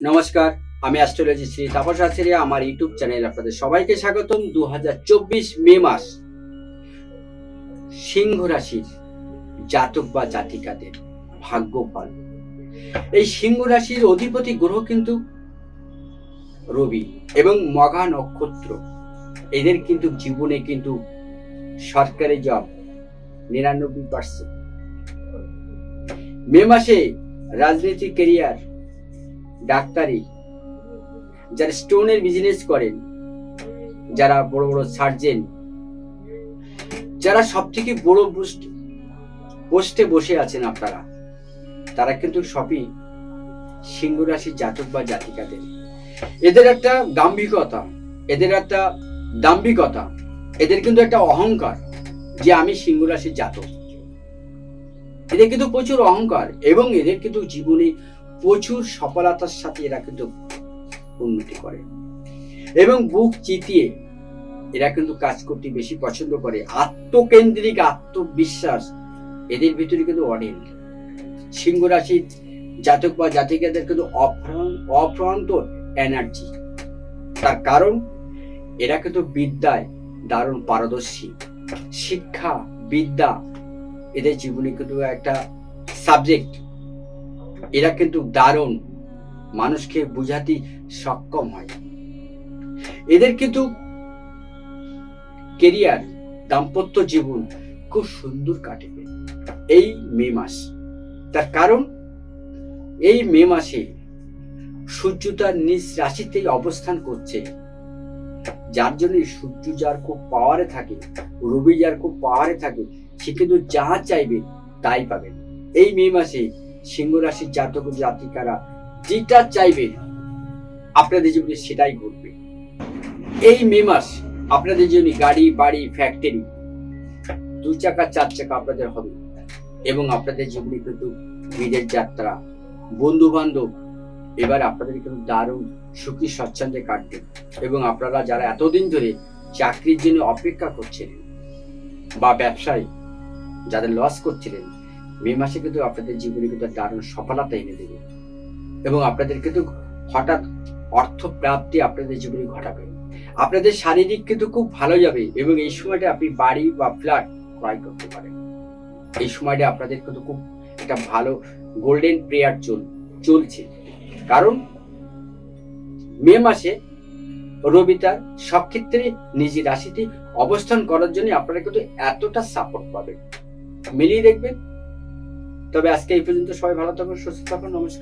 নমস্কার, আমি অ্যাস্ট্রোলজি শ্রী তাপস আচার্য। আমার ইউটিউব চ্যানেলে আপনাদের সবাইকে স্বাগতম। 2024 মে মাস সিংহ রাশির জাতক বা জাতিকাদের ভাগ্যফল। এই সিংহ রাশির অধিপতি গ্রহ কিন্তু রবি এবং মঘা নক্ষত্র। এদের কিন্তু জীবনে কিন্তু সরকারি জব 99%। মে মাসে রাজনীতি, কেরিয়ার, ডাক্তারি, যারা স্টোনের বিজনেস করেন, যারা বড় বড় সার্জেন, যারা সব থেকে বড় পোস্টে বসে আছেন আপনারা, তারা কিন্তু সবই সিংহ রাশির জাতক বা জাতিকাদের। এদের একটা গাম্ভীর্যতা, এদের একটা দাম্ভিকতা, এদের কিন্তু একটা অহংকার যে আমি সিংহ রাশির জাতক। এদের কিন্তু প্রচুর অহংকার এবং এদের কিন্তু জীবনে প্রচুর সফলতার সাথে এরা কিন্তু উন্নতি করে এবং বুক চিতিয়ে এরা কিন্তু কাজ করতে বেশি পছন্দ করে। আত্মকেন্দ্রিক, আত্মবিশ্বাস এদের ভিতরে কিন্তু অনেক। সিংহ রাশির জাতক বা জাতিকাদের কিন্তু অফ্রান্ত এনার্জি। তার কারণ এরা কিন্তু বিদ্যায় দারুণ পারদর্শী। শিক্ষা, বিদ্যা এদের জীবনে কিন্তু একটা সাবজেক্ট। এরা কিন্তু দারুণ মানুষকে বুঝাতে সক্ষম হয়। এদের কিন্তু কেরিয়ার, দাম্পত্য জীবন খুব সুন্দর কাটবে এই মে মাস। তার কারণ এই মে মাসে সূর্য তার নিজ রাশিতেই অবস্থান করছে, যার জন্য সূর্য যার খুব পাওয়ারে থাকে, রবি যার খুব পাওয়ারে থাকে, সে কিন্তু যা চাইবে তাই পাবেন। এই মে মাসে সিংহ রাশির জাতক জাতিকারা যেটা চাইবে আপনাদের জীবনে সেটাই ঘটবে। এই মে মাস আপনাদের জন্য গাড়ি, বাড়ি, ফ্যাক্টরি, 2 চাকা 4 চাকা আপনাদের হবে এবং আপনাদের জীবনে কিন্তু বিদেশ যাত্রা, বন্ধু বান্ধব এবার আপনাদের কিন্তু দারুণ সুখী স্বচ্ছন্দে কাটবে। এবং আপনারা যারা এতদিন ধরে চাকরির জন্য অপেক্ষা করছিলেন বা ব্যবসায় যাদের লস করছিলেন, মে মাসে কিন্তু আপনাদের জীবনে কিন্তু দারুণ সফলতা এনে দেবে এবং আপনাদের কিন্তু হঠাৎ অর্থ প্রাপ্তি আপনাদের জীবনে ঘটাবে। আপনাদের শারীরিক কিন্তু খুব ভালো যাবে এবং এই সময়টা আপনি বাড়ি বা ফ্ল্যাট ক্রয় করতে পারেন। এই সময়টা আপনাদের কিন্তু খুব একটা ভালো গোল্ডেন পিরিয়ড চলছে। কারণ মে মাসে রবি তার সব ক্ষেত্রে নিজের রাশিতে অবস্থান করার জন্য আপনারা কিন্তু এতটা সাপোর্ট পাবেন। মিলিয়ে দেখবেন। তবে আজকে এই পর্যন্ত। সবাই ভালো থাকুন, সুস্থ থাকুন। নমস্কার।